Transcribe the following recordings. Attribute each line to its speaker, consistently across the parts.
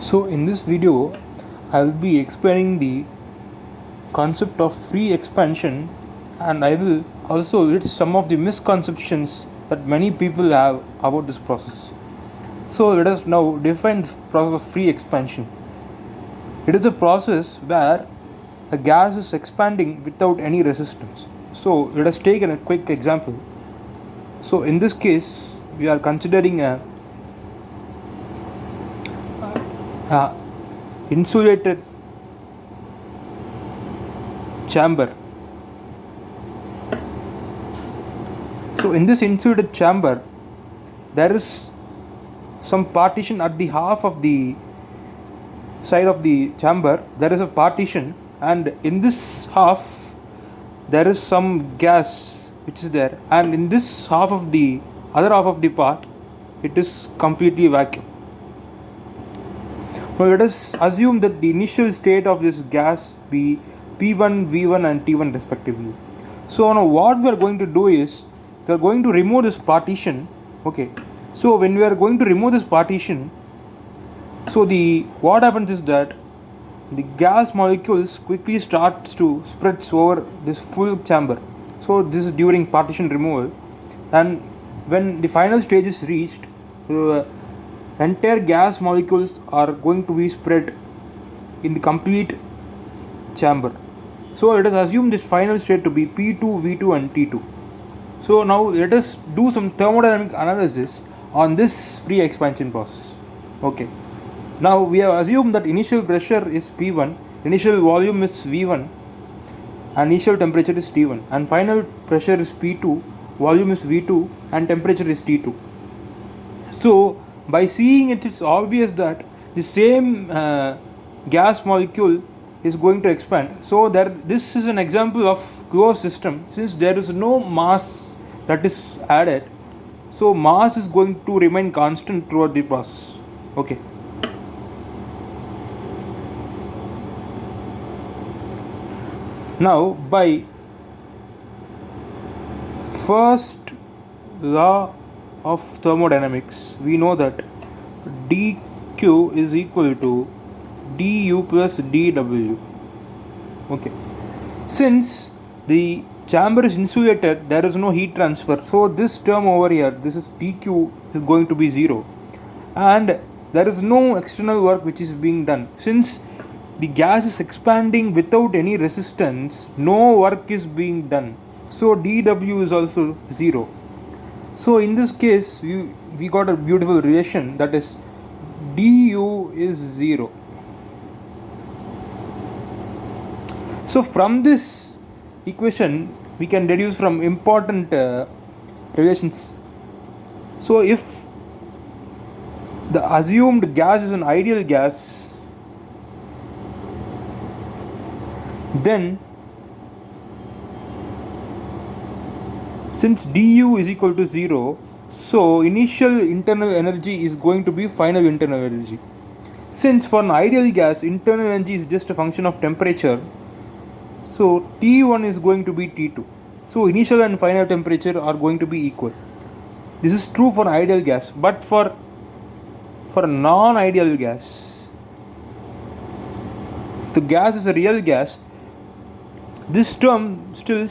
Speaker 1: So in this video I will be explaining the concept of free expansion, and I will also list some of the misconceptions that many people have about this process. So let us now define the process of free expansion. It is a process where a gas is expanding without any resistance. So let us take a quick example. So in this case we are considering a insulated chamber. So in this insulated chamber there is some partition at the half of the side of the chamber. There is a partition, and in this half there is some gas which is there, and in this half of the other half of the part it is completely vacuum. Now let us assume that the initial state of this gas be P1, V1 and T1 respectively. So now what we are going to do is we are going to remove this partition. Okay, so when we are going to remove this partition, so the what happens is that the gas molecules quickly starts to spread over this full chamber. So this is during partition removal, and when the final stage is reached, the entire gas molecules are going to be spread in the complete chamber. So let us assume this final state to be P2, V2 and T2. So now let us do some thermodynamic analysis on this free expansion process. Okay. Now we have assumed that initial pressure is P1, initial volume is V1, and initial temperature is T1, and final pressure is P2, volume is V2 and temperature is T2. So by seeing it, it's obvious that the same gas molecule is going to expand. So this is an example of closed system. Since there is no mass that is added, so mass is going to remain constant throughout the process. Okay. Now by first law of thermodynamics we know that dq is equal to du plus dw. Okay, since the chamber is insulated, there is no heat transfer, so this term over here, this is dq, is going to be 0, and there is no external work which is being done. Since the gas is expanding without any resistance, no work is being done, so dw is also 0. So in this case we got a beautiful relation, that is du is 0. So from this equation we can deduce from important relations. So if the assumed gas is an ideal gas, then since du is equal to 0, so initial internal energy is going to be final internal energy. Since for an ideal gas internal energy is just a function of temperature, so T1 is going to be T2. So initial and final temperature are going to be equal. This is true for an ideal gas, but for a non-ideal gas, if the gas is a real gas, this term still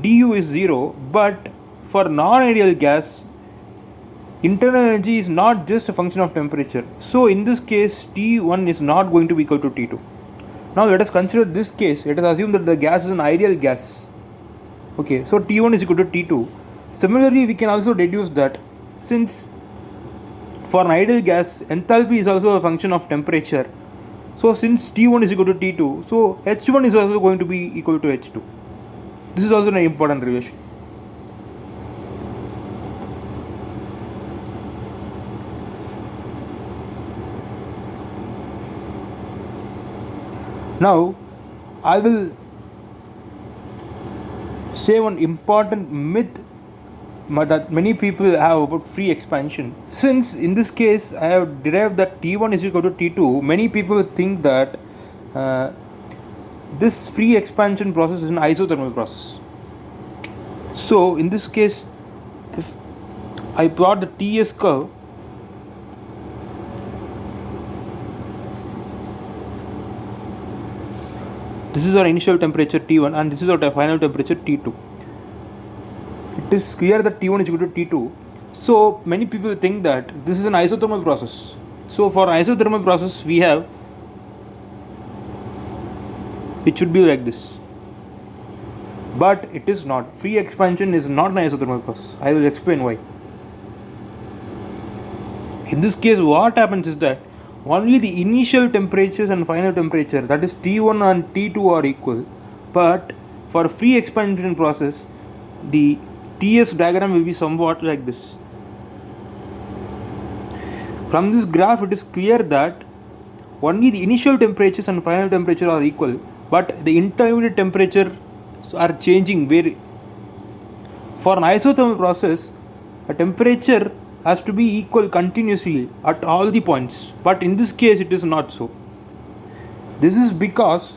Speaker 1: du is 0, but for non-ideal gas internal energy is not just a function of temperature. So in this case T1 is not going to be equal to T2. Now let us consider this case. Let us assume that the gas is an ideal gas. Okay, so T1 is equal to T2. Similarly, we can also deduce that since for an ideal gas enthalpy is also a function of temperature, so since T1 is equal to T2, so H1 is also going to be equal to H2. This is also an important relation. Now I will say one important myth that many people have about free expansion. Since in this case I have derived that T1 is equal to T2, many people think that this free expansion process is an isothermal process. So in this case, if I plot the Ts curve, This is our initial temperature T1 and this is our final temperature T2. It is clear that T1 is equal to T2. So many people think that this is an isothermal process. So for isothermal process we have, it should be like this. But it is not. Free expansion is not an isothermal process. I will explain why. In this case what happens is that only the initial temperatures and final temperature, that is T1 and T2, are equal. But for free expansion process, the TS diagram will be somewhat like this. From this graph it is clear that only the initial temperatures and final temperature are equal, but the intermediate temperatures are changing. Where for an isothermal process, a temperature has to be equal continuously at all the points, but in this case it is not so. This is because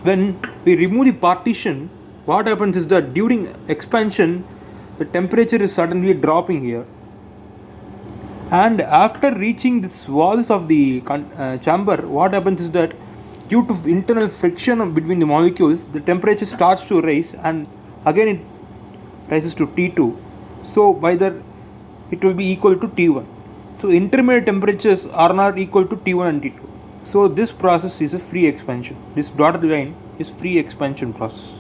Speaker 1: when we remove the partition, what happens is that during expansion the temperature is suddenly dropping here, and after reaching this walls of the chamber, what happens is that due to internal friction between the molecules, the temperature starts to rise and again it rises to T2. So by that it will be equal to T1. So intermediate temperatures are not equal to T1 and T2. So this process is a free expansion. This dotted line is free expansion process.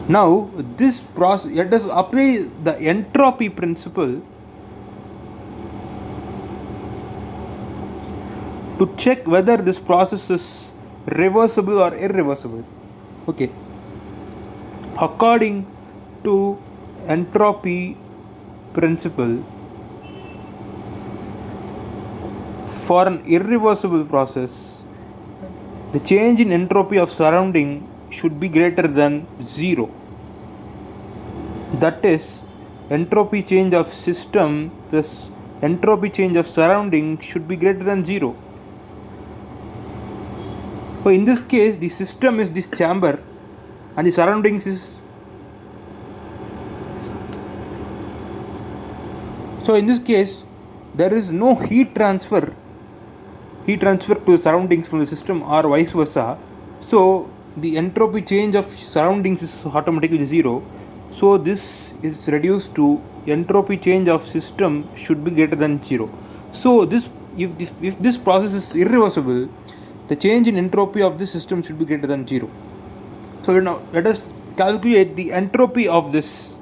Speaker 1: Now this process, let us apply the entropy principle to check whether this process is reversible or irreversible. Okay. According to entropy principle, for an irreversible process, the change in entropy of surrounding should be greater than 0. That is, entropy change of system plus entropy change of surrounding should be greater than 0. So in this case the system is this chamber and the surroundings is, so in this case there is no heat transfer to the surroundings from the system or vice versa. So the entropy change of surroundings is automatically 0. So this is reduced to entropy change of system should be greater than 0. So this, if this process is irreversible, the change in entropy of this system should be greater than 0. So now let us calculate the entropy of this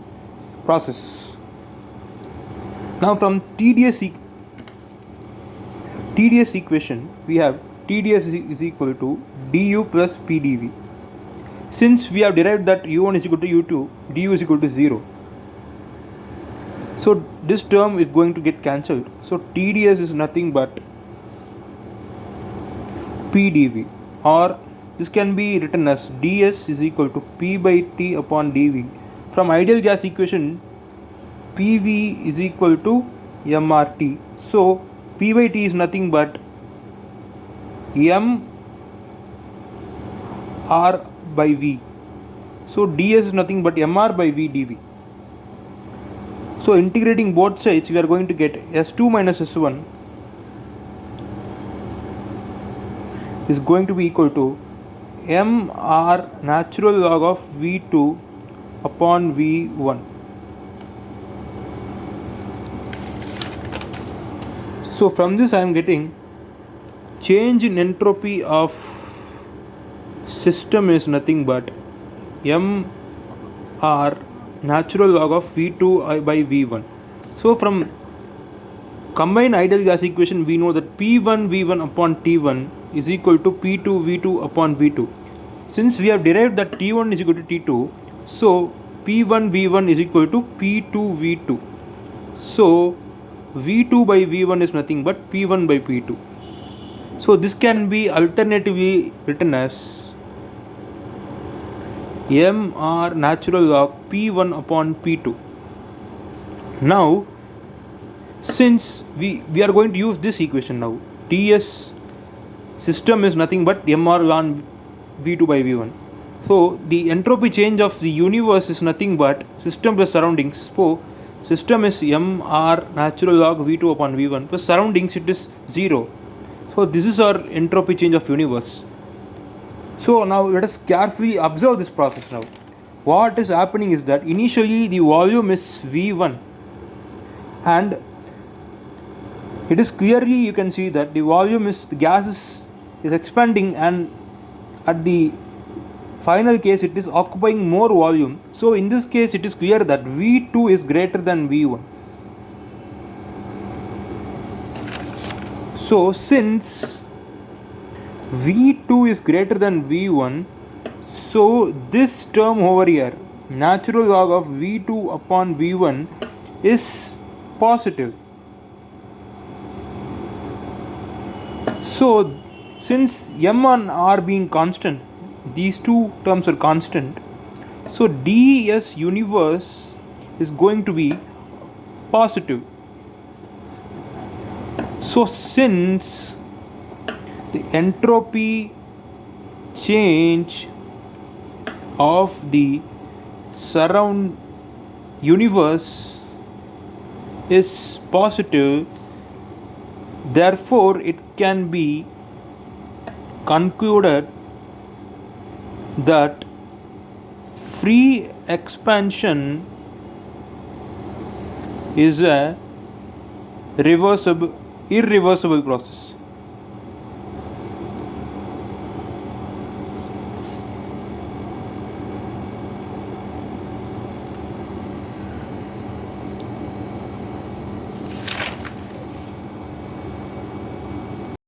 Speaker 1: process. Now from TDS equation we have TDS is equal to du plus PdV. Since we have derived that u1 is equal to u2, du is equal to 0. So this term is going to get cancelled. So TDS is nothing but PdV, or this can be written as ds is equal to P by T upon dV. From ideal gas equation, PV is equal to mRT. So P by T is nothing but m R by V. So ds is nothing but mR by V dV. So integrating both sides, we are going to get S2 minus S1 is going to be equal to mR natural log of V2 upon V1. So from this I am getting change in entropy of system is nothing but mR natural log of V2 by V1. So from combined ideal gas equation we know that P1 V1 upon T1 is equal to P2 V2 upon V2. Since we have derived that T1 is equal to T2, so P1 V1 is equal to P2 V2. So V2 by V1 is nothing but P1 by P2. So this can be alternatively written as mR natural log P1 upon P2. Now since we are going to use this equation now, TS system is nothing but mR ln V2 by V1. So the entropy change of the universe is nothing but system plus surroundings. So system is mR natural log V2 upon V1 plus surroundings it is 0. So this is our entropy change of universe. So now let us carefully observe this process now. What is happening is that initially the volume is V1, and it is clearly you can see that the volume is the gas is expanding, and at the final case it is occupying more volume. So in this case it is clear that V2 is greater than V1. So since V2 is greater than V1, so this term over here, natural log of V2 upon V1, is positive. So since M and R being constant, these two terms are constant, so ds universe is going to be positive. So since the entropy change of the surround universe is positive, therefore it can be concluded that free expansion is a irreversible process.